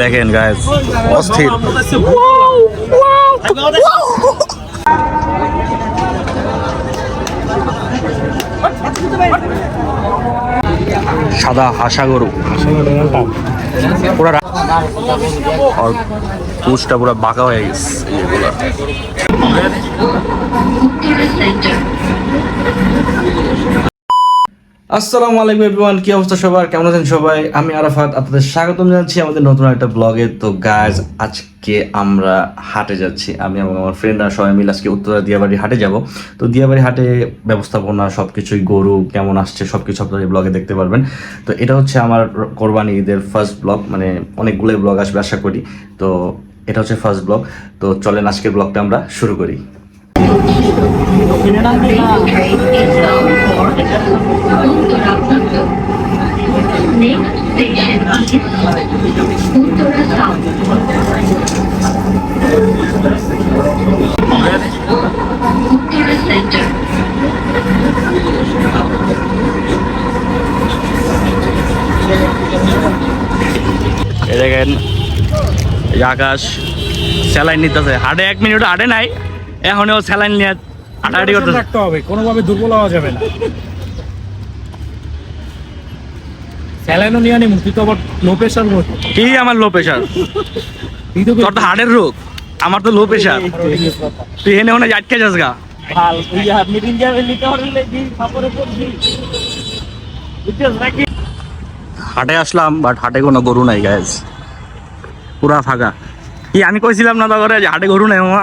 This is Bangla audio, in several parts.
দেখেন গাইস, অস্থির। সাদা হাসা গরু পুরা আর পুষটা পুরা বাঁকা হয়ে গেছে। আসসালামু আলাইকুম এভরিওয়ান, কি অবস্থা সবার, কেমন আছেন সবাই? আমি আরাফাত, আপনাদের স্বাগতম জানাচ্ছি আমাদের নতুন একটা ব্লগে। তো গাইজ, আজকে আমরা হাটে যাচ্ছি। আমি এবং আমার ফ্রেন্ডরা সবাই মিলে আজকে উত্তরা দিয়াবাড়ি হাটে যাব। তো দিয়াবাড়ি হাটে ব্যবস্থাপনা সবকিছুই, গরু কেমন আসছে সবকিছু আপনারা এই ব্লগে দেখতে পারবেন। তো এটা হচ্ছে আমার কোরবানি ঈদের ফার্স্ট ব্লগ, মানে অনেকগুলোই ব্লগ আসবে আশা করি। তো এটা হচ্ছে ফার্স্ট ব্লগ। তো চলেন আজকের ব্লগটা আমরা শুরু করি। দেখেন আকাশ স্যালাইন নিতেছে, হাটে 1 মিনিট হাটে নাই, এখনও স্যালাইন নিয়ে হাঁটাহাঁটি করতে থাকতে হবে, কোনোভাবে দুর্বল হওয়া যাবে না। স্যালাইনও নিয়ে নিমু, তুই তো আবার লো প্রেশার। কি আমার লো প্রেশার? তোর তো হার্টের রোগ, আমার তো লো প্রেশার। তুই এনে ওনে আটকে যাস গা। হাটে আসলাম, বাট হাটে কোনো গরু নাই গাইজ, পুরা ফাঁকা। কি আমি কইছিলাম না তখন যে হাটে গরু নাই? মামা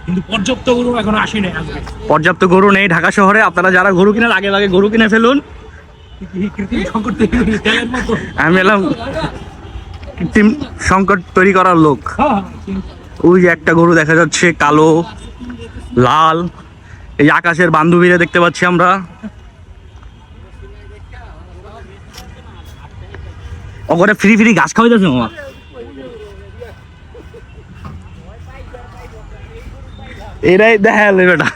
কিন্তু পর্যাপ্ত গরু এখন আসে নাই, পর্যাপ্ত গরু নেই ঢাকা শহরে। আপনারা যারা গরু কিনার আগে আগে গরু কিনে ফেলুন। আমি এলাম কৃত্রিম সংকট তৈরি করার লোক। ওই যে একটা গরু দেখা যাচ্ছে, কালো লাল। এই আকাশের বান্ধবীরা দেখতে পাচ্ছি আমরা। ওখানে ফ্রি ফ্রি ঘাস খাওয়া যাচ্ছে মামা। এরাই দেখাল বেটা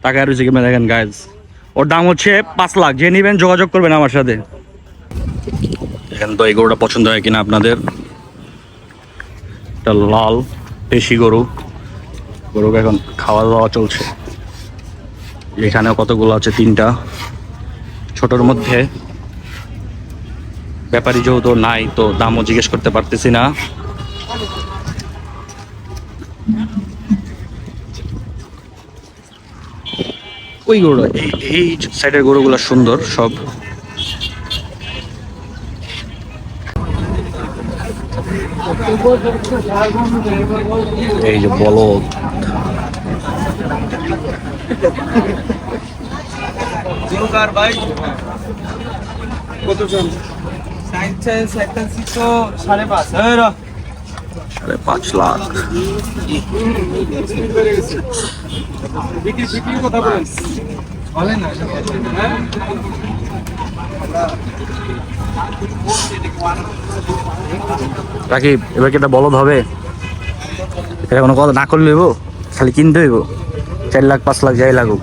টাকা রয়েছে কিনা দেখেন গাইজ। ওর দাম হচ্ছে 5 লাখ। যে নিবেন যোগাযোগ করবেন আমার সাথে। দেখেন তো এই গরুটা পছন্দ হয় কিনা আপনাদের। এটা লাল দেশি গরু। গরুকে এখন খাওয়া দাওয়া চলছে। এখানেও কতগুলো আছে, 3টা ছোটর মধ্যে। ব্যাপারী যেহেতু নাই, তো দামও জিজ্ঞেস করতে পারতেছি না। ওই গরু, এই সাইডের গরুগুলো সুন্দর সব। এই যে বলদ, ভাই কত জন? 5.5 লাখ। কথা বলেন রাকিব, এবার কি এটা বলদ হবে? এটা কোনো কথা না করলে হইব, খালি কিনতে হইব। 4 লাখ 5 লাখ যাই লাগুক।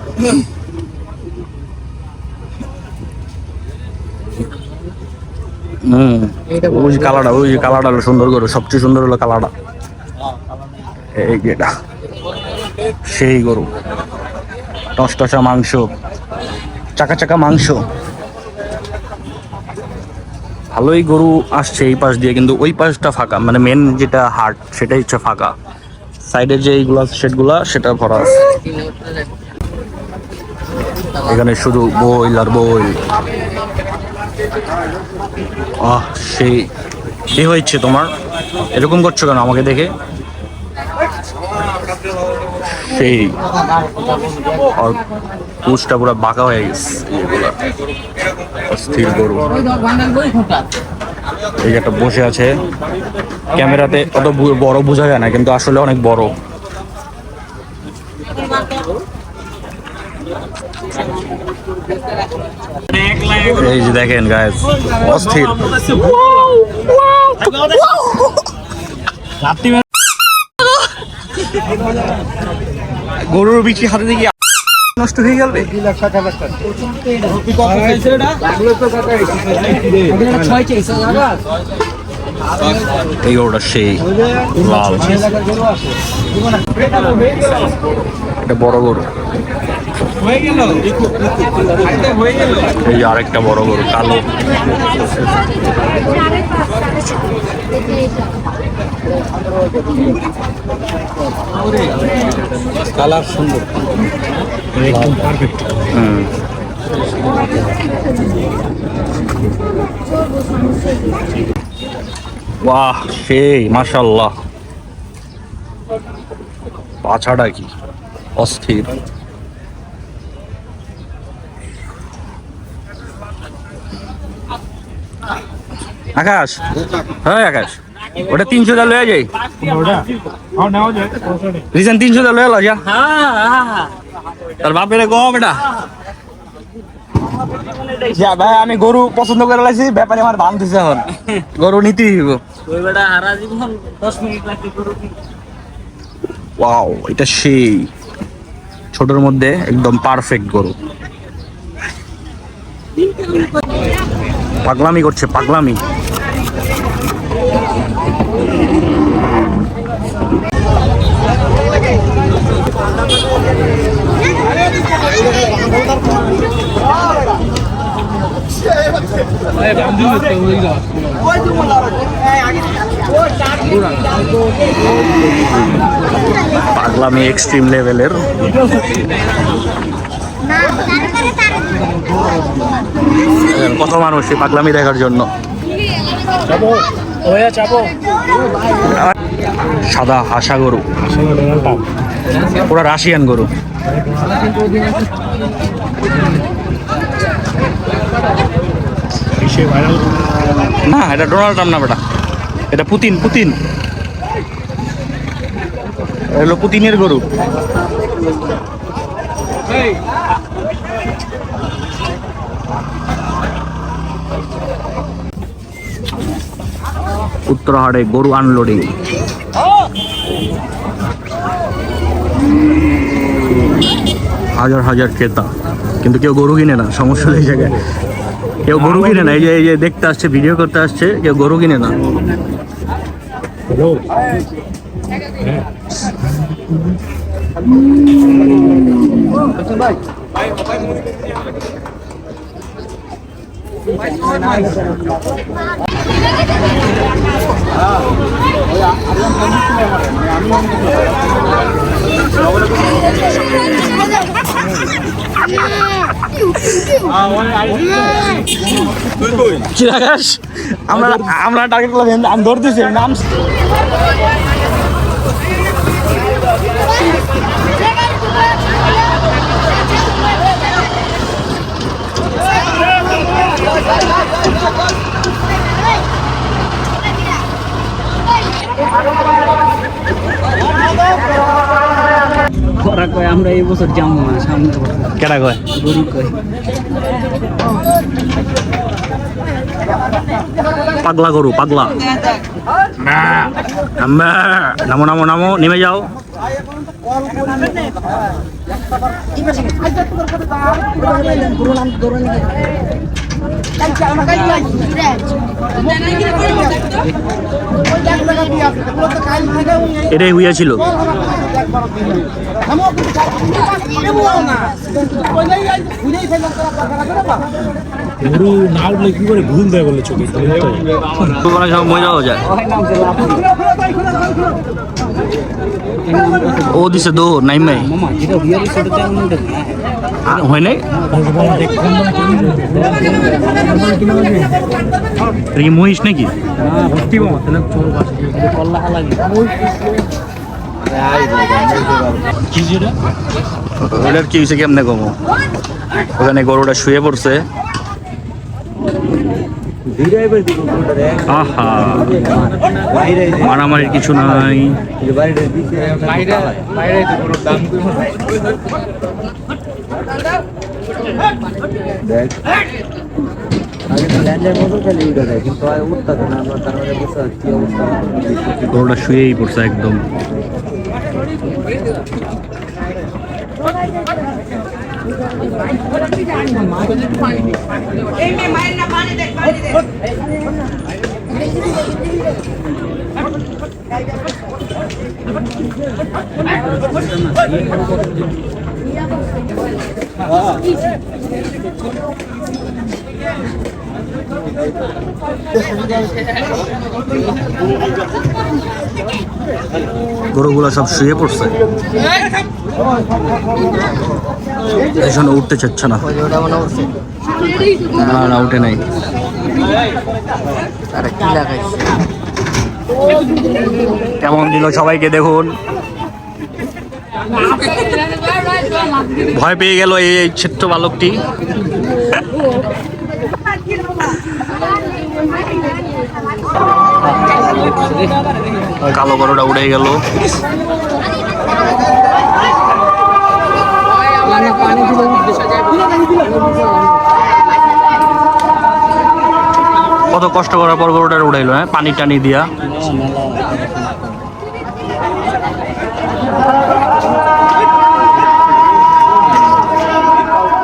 ওই যে কালারটা, ওই যে কালারটা হলো সুন্দর গরু, সবচেয়ে সুন্দর হলো কালারটা। এই যেটা সেই গরু, টসটসা মাংস, চাকা চাকা মাংস। ভালোই গরু আসছে এই পাশ দিয়ে, কিন্তু ওই পাশটা ফাঁকা, মানে মেন যেটা হাট সেটাই হচ্ছে ফাঁকা। সাইডের যে এইগুলো সেটগুলা সেটা ভরা আছে। এখানে শুধু বইল আর বইল। সেই কি হয়েছে তোমার? এরকম করছো কেন আমাকে দেখে? সেই আর পুষটা পুরো বাঁকা হয়ে গেছে। অস্থির গরু। এই যে একটা বসে আছে, ক্যামেরাতে অত বড় বোঝা যায় না, কিন্তু আসলে অনেক বড়। এই যে দেখেন গাইস, অস্থির। গরুর বিচি হাতে দেখি নষ্ট হয়ে গেলে এই গরুটা সেই লাল, এটা বড় গরু। এই যে আরেকটা বড় গরু কালো। কালার সুন্দর, একদম পারফেক্ট। বাহ সেই মাশাআল্লাহ, পাছাটা কি অস্থির। আকাশ, হ্যাঁ আকাশ, ওটা 300 টাকা লয়ে যাই, রিসেন্ট 300 টাকা লয়ে যা। তার বাপের কম এটা ভাই, আমি গরু পছন্দ করে লাইছি, ব্যাপারে আমার দাম দিছে, এখন গরু নিতেই হইব। ওয়াও, এটা সেই ছোটর মধ্যে একদম পারফেক্ট গরু। পাগলামি করছে, পাগলামি। পাগলামি এক্সট্রিম লেভেলের। কত মানুষ এই পাগলামি দেখার জন্য। সাদা হাসা গরু, পুরা রাশিয়ান গরু। না, এটা ডোনাল্ড ট্রাম্প না বেটা, এটা পুতিন। পুতিন হলো পুতিনের গরু। উত্তরহাটে গরু আনলোডিং। হাজার হাজার ক্রেতা, কিন্তু কেউ গরু কিনে না। সমস্যা এই জায়গায়, কেউ গরু কিনে না। এই যে দেখতে আসছে, ভিডিও করতে আসছে, কেউ গরু কিনে না। চিরাগাস, আমরা টার্গেট করলাম, আমি ধরতেছি নাম। ওরা কয় আমরা এই বছর যাবো না, সামনে কেডা কয়? গরু কয় পাগলা গরু, পাগলা। নামো নামো নামো, নেমে যাও। এটাই হইয়াছিল। গরু না উঠলে কি করে ভুল দেয় বলে চোখে মজাও যায়। ও দিছে দৌড় নাই মাই মামা যেটা রিয়েল ছোটো হয় নাই। এটা কি মহিষ নাকি? ওটার কি হয়েছে কেমনে কমো? ওখানে গরুটা শুয়ে পড়ছে। আহা, মারামারির কিছু নাই। গরুটা শুয়েই পড়ছে একদম। গরুগুলো সব শুয়ে পড়ছে, এই জন্য উঠতে চাচ্ছে না। না না, উঠে নাই। কেমন দিল সবাইকে দেখুন, ভয় পেয়ে গেল এই ছোট্ট বালকটি। কালো গরুটা উড়ে গেল। কত কষ্ট করার পর গরুটা উড়াইলো, হ্যাঁ, পানি টানি দিয়া।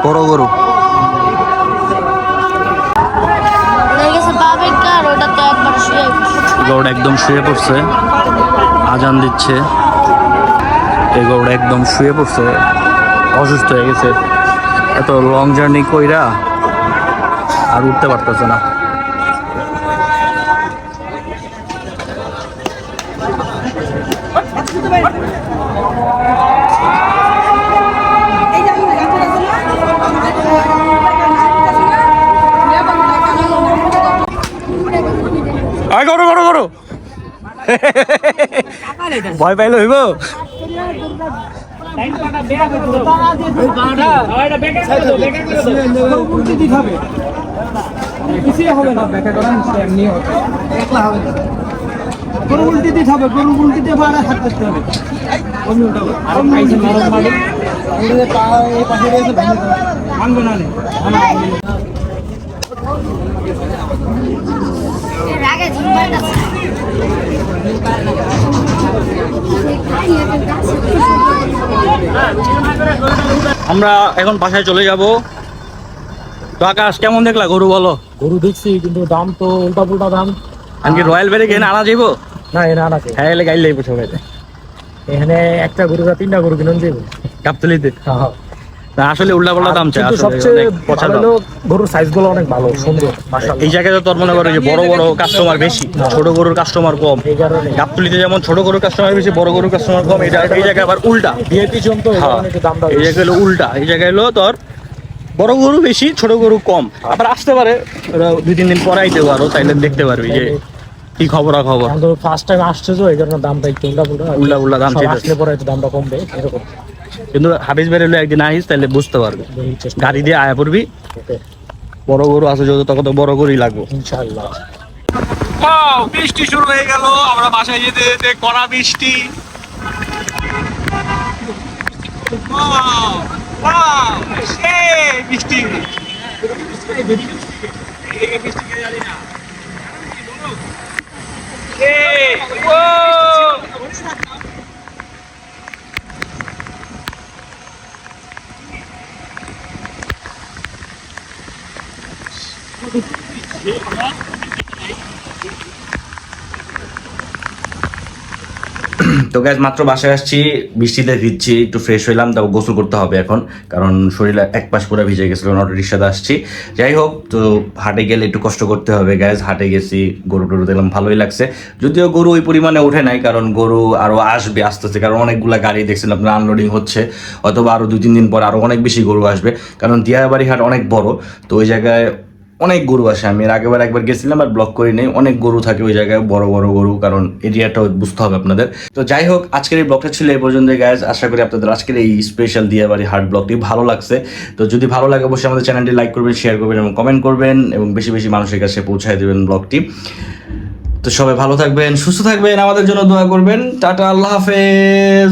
বড় গরু গরুটা একদম শুয়ে পড়ছে, আজান দিচ্ছে। এই গরুটা একদম শুয়ে পড়ছে, অসুস্থ হয়ে গেছে। এত লং জার্নি কইরা আর উঠতে পারতেছে না। গরু গরু গরু ভয় পাইলে হইব। আমরা এখন বাসায় চলে যাব। তো আকাশ, কেমন দেখলা গরু বলো? গরু দেখছি, কিন্তু দাম তো উল্টা পুল্টা দাম। আমি রয়্যাল বেড়ে কেন আনা যাইব? না এনে আনা হ্যাঁ, এলে গাইলে সবাই এখানে একটা গরু বা তিনটা গরু কিনুন যাইব কাপতলিতে। আসলে উল্টা পাল্টা দাম চাই। সবচেয়ে ভালো গরুর সাইজ গুলো অনেক ভালো সুন্দর। এই জায়গায় তো তোর মনে করো যে বড় বড় কাস্টমার বেশি, ছোট গরুর কাস্টমার কম। গাবতলিতে যেমন ছোট গরুর কাস্টমার বেশি, বড় গরুর কাস্টমার কম। এই জায়গায় আবার উল্টা, ভিআইপি জন তো দামটা এই জায়গায় হলো উল্টা। এই জায়গায় হলো তোর বড় গরু বেশি, ছোট গরু কম। আবার আসতে পারে 2-3 দিন পরে আইতে পারো, তাইলে দেখতে পারবি যে কি খবর। ফার্স্ট টাইম আসছে তো এই জন্য দামটা একটু উল্টা দাম আসলে পরে একটু দামটা কমবে এরকম। কিন্তু হাফিজ বের হলে একদিন আহিস, তাহলে বুঝতে পারবি। গাড়ি দিয়ে আয়া পড়বি, বড় গরু আছে যত তত বড় গরুই লাগবে ইনশাআল্লাহ। বৃষ্টি শুরু হয়ে গেল, আমরা বাসায় যেতে যেতে কড়া বৃষ্টি। বৃষ্টি তো গাইজ মাত্র বাসায় আসছি, বৃষ্টিতে ভিজছি, একটু ফ্রেশ হইলাম, তারপর গোসল করতে হবে এখন, কারণ শরীরে এক পাশ পুরো ভিজে গেছিলো অটো রিক্সাতে আসছি। যাই হোক, তো হাটে গেলে একটু কষ্ট করতে হবে গাইজ। হাটে গেছি, গরু টরু দেখলাম, ভালোই লাগছে। যদিও গরু ওই পরিমাণে ওঠে নাই, কারণ গরু আরও আসবে আস্তে আস্তে, কারণ অনেকগুলা গাড়ি দেখছেন আপনার আনলোডিং হচ্ছে, অথবা আরও 2-3 দিন পর আরও অনেক বেশি গরু আসবে, কারণ দিয়াবাড়ি হাট অনেক বড়। তো ওই জায়গায় অনেক গরু আসে। আমি এর আগেবার একবার গেছিলাম আর ব্লক করি নেই, অনেক গরু থাকে ওই জায়গায়, বড় বড় গরু, কারণ এরিয়াটাও বুঝতে হবে আপনাদের। তো যাই হোক, আজকের এই ব্লগটা ছিল এই পর্যন্ত গাইজ। আশা করি আপনাদের আজকের এই স্পেশাল দিয়াবাড়ি হাট ব্লগটি ভালো লাগছে। তো যদি ভালো লাগে অবশ্যই আমাদের চ্যানেলটি লাইক করবেন, শেয়ার করবেন এবং কমেন্ট করবেন, এবং বেশি বেশি মানুষের কাছে পৌঁছায় দেবেন ব্লগটি। তো সবাই ভালো থাকবেন, সুস্থ থাকবেন, আমাদের জন্য দোয়া করবেন। টাটা, আল্লাহ হাফেজ।